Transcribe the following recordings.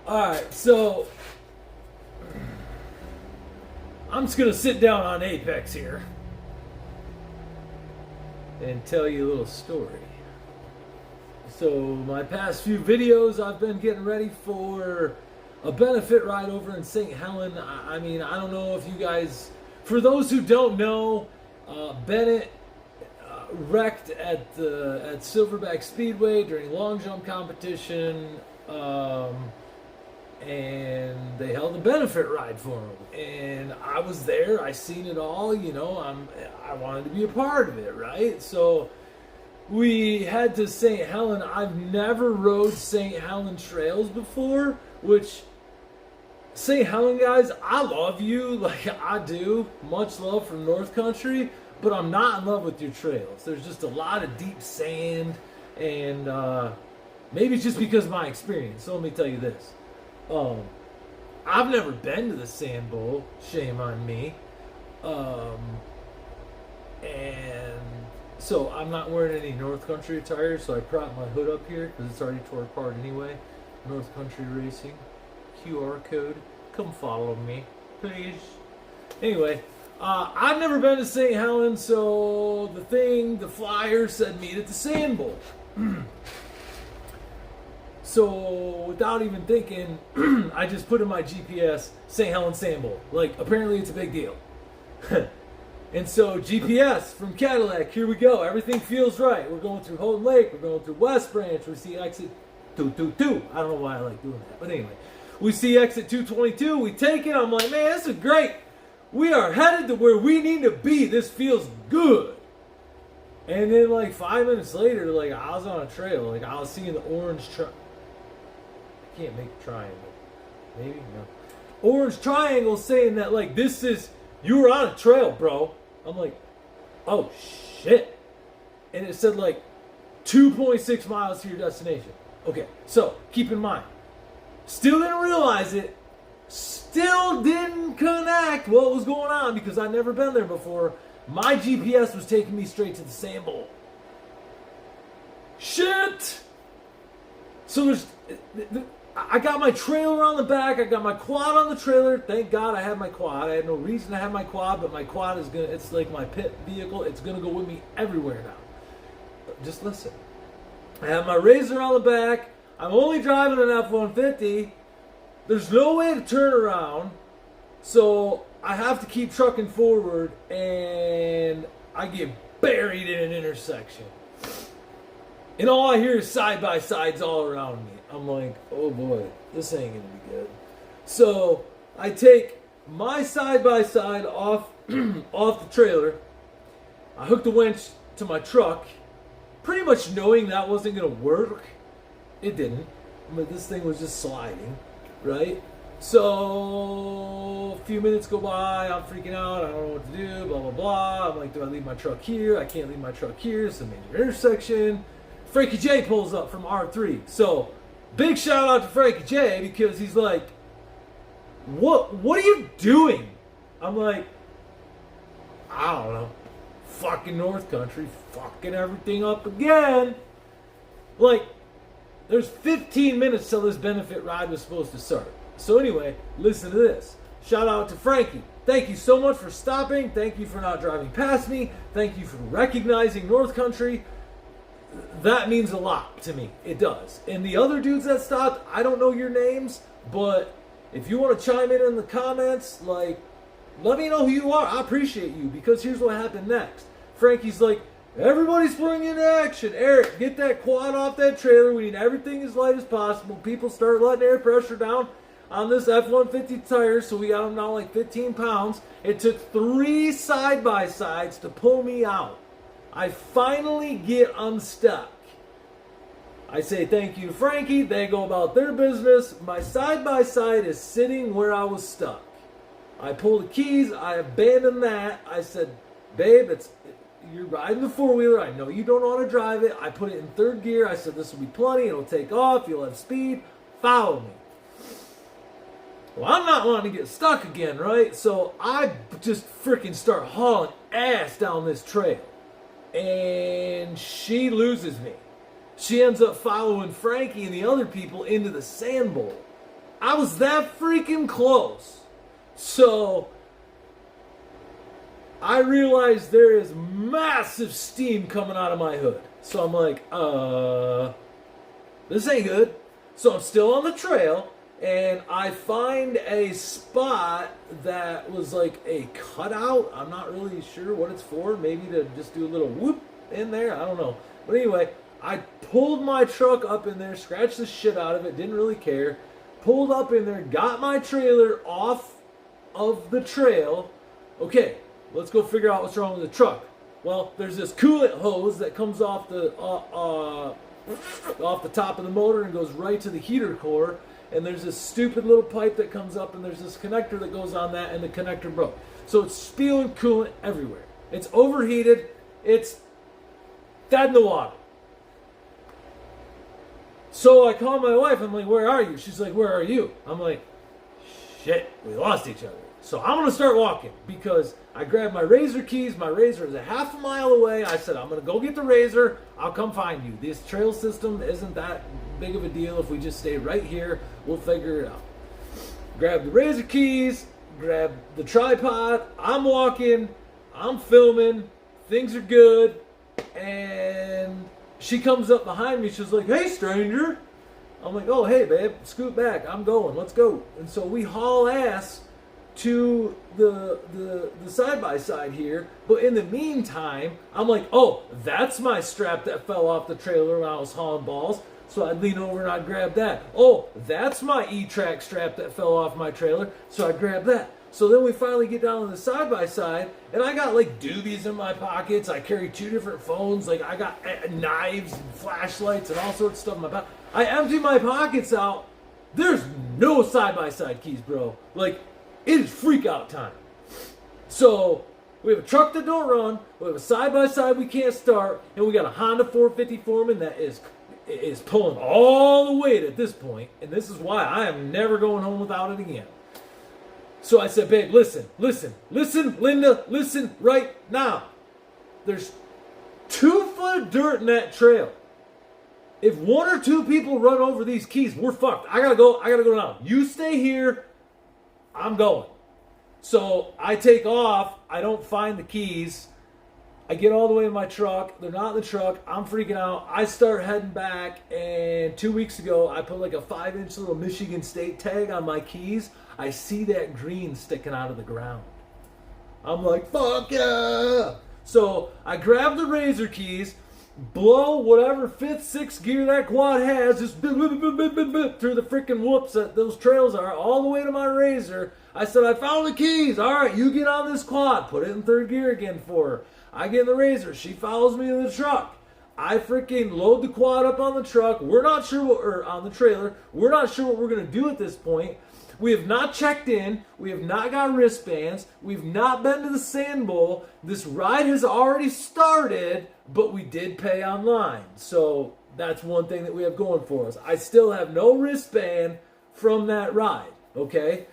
Alright, so I'm just going to sit down on Apex here and tell you a little story. So, my past few videos, I've been getting ready for a benefit ride over in St. Helen. I mean, I don't know if you guys, for those who don't know, Bennett wrecked at Silverback Speedway during long jump competition. And they held a benefit ride for him, and I was there. I seen it all. You know, I wanted to be a part of it, right? So we head to St. Helen. I've never rode St. Helen trails before, which St. Helen guys, I love you like I do. Much love from NorthCountry, but I'm not in love with your trails. There's just a lot of deep sand, and maybe it's just because of my experience. So let me tell you this. I've never been to the Sand Bowl. Shame on me. And so I'm not wearing any NorthCountry attire, so I propped my hood up here because it's already tore apart anyway. NorthCountry Racing. QR code. Come follow me, please. Anyway, I've never been to St. Helen, so the flyer said meet at the Sand Bowl. So, without even thinking, I just put in my GPS, St. Helens Sand Bowl. Like, apparently it's a big deal. And so, GPS from Cadillac, here we go. Everything feels right. We're going through Houghton Lake. We're going through West Branch. We see exit 222. I don't know why I like doing that. But anyway, we see exit 222. We take it. I'm like, man, this is great. We are headed to where we need to be. This feels good. And then, like, 5 minutes later, like, I was on a trail. Like, I was seeing the orange truck. Can't make a triangle. Maybe? No. Orange triangle saying that, like, this is, you were on a trail, bro. I'm like, oh, shit. And it said, like, 2.6 miles to your destination. Okay, so, keep in mind. Still didn't realize it. Still didn't connect what was going on because I'd never been there before. My GPS was taking me straight to the Sand Bowl. Shit! So I got my trailer on the back. I got my quad on the trailer. Thank God I had my quad. I had no reason to have my quad, but my quad is it's like my pit vehicle. It's gonna go with me everywhere now. But just listen. I have my Razor on the back. I'm only driving an F-150. There's no way to turn around. So I have to keep trucking forward, and I get buried in an intersection. And all I hear is side-by-sides all around me. I'm like, oh boy, this ain't going to be good. So I take my side-by-side off off the trailer. I hook the winch to my truck, pretty much knowing that wasn't going to work. It didn't. But this thing was just sliding, right? So a few minutes go by. I'm freaking out. I don't know what to do, blah, blah, blah. I'm like, do I leave my truck here? I can't leave my truck here. It's a major intersection. Frankie J pulls up from R3. So, big shout out to Frankie J because he's like, what are you doing? I'm like, I don't know. Fucking NorthCountry, fucking everything up again. Like, there's 15 minutes till this benefit ride was supposed to start. So anyway, listen to this. Shout out to Frankie. Thank you so much for stopping. Thank you for not driving past me. Thank you for recognizing NorthCountry. That means a lot to me. It does. And the other dudes that stopped, I don't know your names, but if you want to chime in the comments, like, let me know who you are. I appreciate you because here's what happened next. Frankie's like, everybody spring into action. Eric, get that quad off that trailer. We need everything as light as possible. People start letting air pressure down on this F-150 tire, so we got them down like 15 pounds. It took 3 side-by-sides to pull me out. I finally get unstuck. I say thank you to Frankie. They go about their business. My side-by-side is sitting where I was stuck. I pull the keys. I abandon that. I said, babe, you're riding the four-wheeler. I know you don't want to drive it. I put it in 3rd gear. I said, this will be plenty. It'll take off. You'll have speed. Follow me. Well, I'm not wanting to get stuck again, right? So I just freaking start hauling ass down this trail. And she loses me. she ends up following Frankie and the other people into the sand bowl. I was that freaking close. So I realized there is massive steam coming out of my hood. So I'm like, this ain't good. So I'm still on the trail, and I find a spot that was like a cutout. I'm not really sure what it's for. Maybe to just do a little whoop in there. I don't know. But anyway, I pulled my truck up in there, scratched the shit out of it, didn't really care. Pulled up in there, got my trailer off of the trail. Okay, let's go figure out what's wrong with the truck. Well, there's this coolant hose that comes off the top of the motor and goes right to the heater core. And there's this stupid little pipe that comes up, and there's this connector that goes on that, and the connector broke. So it's spewing coolant everywhere. It's overheated. It's dead in the water. So I call my wife. I'm like, where are you? She's like, where are you? I'm like, shit, we lost each other. So I'm going to start walking because I grabbed my razor keys. My razor is a half a mile away. I said, I'm going to go get the razor. I'll come find you. This trail system isn't that big of a deal. If we just stay right here, we'll figure it out. Grab the razor keys, grab the tripod. I'm walking. I'm filming. Things are good. And she comes up behind me. She's like, hey, stranger. I'm like, oh, hey, babe, scoot back. I'm going. Let's go. And so we haul ass to the side-by-side here. But in the meantime, I'm like, oh, that's my strap that fell off the trailer when I was hauling balls. So I'd lean over and I'd grab that. Oh, that's my E-Track strap that fell off my trailer. So I'd grab that. So then we finally get down to the side-by-side, and I got like doobies in my pockets. I carry 2 different phones. Like I got knives and flashlights and all sorts of stuff in my pocket. I empty my pockets out. There's no side-by-side keys, bro. Like, it is freak out time. So we have a truck that don't run. We have a side-by-side we can't start. And we got a Honda 450 Foreman that is pulling all the weight at this point. And this is why I am never going home without it again. So I said, babe, listen, Linda, listen right now. There's 2 foot of dirt in that trail. If 1 or 2 people run over these keys, we're fucked. I gotta go now. You stay here. I'm going. So I take off. I don't find the keys. I get all the way in my truck. They're not in the truck. I'm freaking out. I start heading back. And 2 weeks ago, I put like a 5-inch little Michigan State tag on my keys. I see that green sticking out of the ground. I'm like, fuck yeah. So I grab the razor keys, blow whatever 5th, 6th gear that quad has, just through the freaking whoops that those trails are, all the way to my razor. I said, I found the keys. All right, you get on this quad. Put it in 3rd gear again for her. I get in the razor. She follows me in the truck. I freaking load the quad up on the truck. We're not sure or on the trailer. We're not sure what we're going to do at this point. We have not checked in. We have not got wristbands. We've not been to the sand bowl. This ride has already started, but we did pay online. So that's one thing that we have going for us. I still have no wristband from that ride, okay?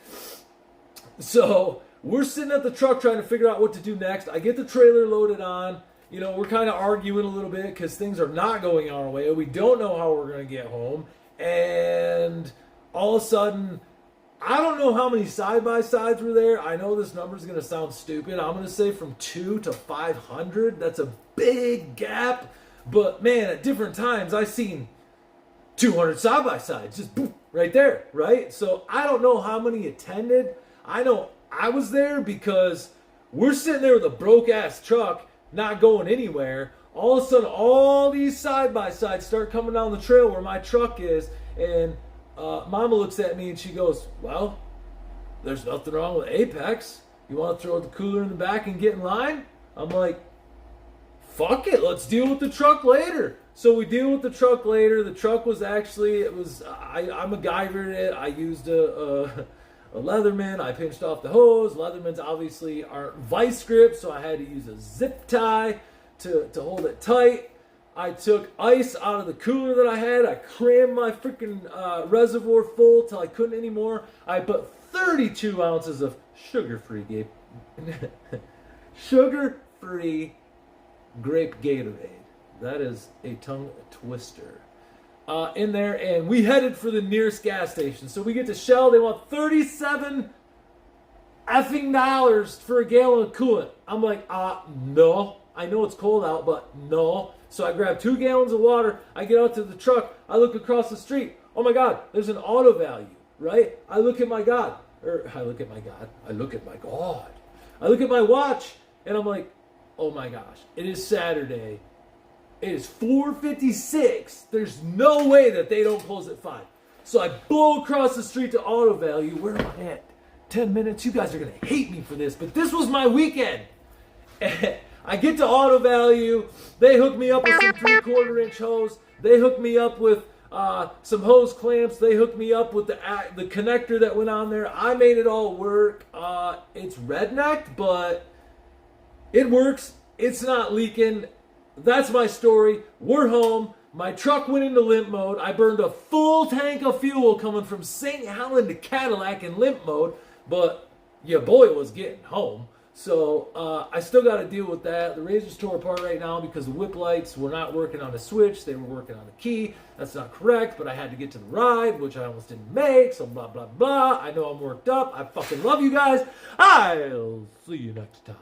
So we're sitting at the truck trying to figure out what to do next. I get the trailer loaded on. You know, we're kind of arguing a little bit because things are not going our way. We don't know how we're going to get home. And all of a sudden, I don't know how many side-by-sides were there. I know this number is going to sound stupid. I'm going to say from 2 to 500. That's a big gap. But, man, at different times, I've seen 200 side-by-sides. Just boom, right there, right? So I don't know how many attended. I know I was there because we're sitting there with a broke-ass truck, not going anywhere. All of a sudden, all these side-by-sides start coming down the trail where my truck is, and Mama looks at me and she goes, well, there's nothing wrong with Apex. You want to throw the cooler in the back and get in line? I'm like, fuck it, let's deal with the truck later. So we deal with the truck later. The truck was actually, I MacGyvered it. I used a Leatherman. I pinched off the hose. Leathermans obviously aren't vice grips, so I had to use a zip tie to hold it tight. I took ice out of the cooler that I had. I crammed my freaking reservoir full till I couldn't anymore. I put 32 ounces of sugar-free sugar-free grape Gatorade. That is a tongue twister. In there, and we headed for the nearest gas station. So we get to Shell. They want 37 effing dollars for a gallon of coolant. I'm like, no. I know it's cold out, but no. So I grab 2 gallons of water. I get out to the truck. I look across the street. Oh my God, there's an auto value, right? I look at my God. I look at my God. I look at my God. I look at my watch, and I'm like, oh my gosh, it is Saturday. It is 4:56. There's no way that they don't close at 5. So I blow across the street to Auto Value. Where am I at? 10 minutes. You guys are going to hate me for this, but this was my weekend. And I get to Auto Value. They hook me up with some 3/4 inch hose. They hook me up with some hose clamps. They hooked me up with the connector that went on there. I made it all work. It's rednecked, but it works. It's not leaking. That's my story. We're home. My truck went into limp mode. I burned a full tank of fuel coming from St. Helen to Cadillac in limp mode, but your boy was getting home. So I still got to deal with that. The razor's tore apart right now because the whip lights were not working on the switch. They were working on the key. That's not correct, but I had to get to the ride, which I almost didn't make, so blah, blah, blah. I know I'm worked up. I fucking love you guys. I'll see you next time.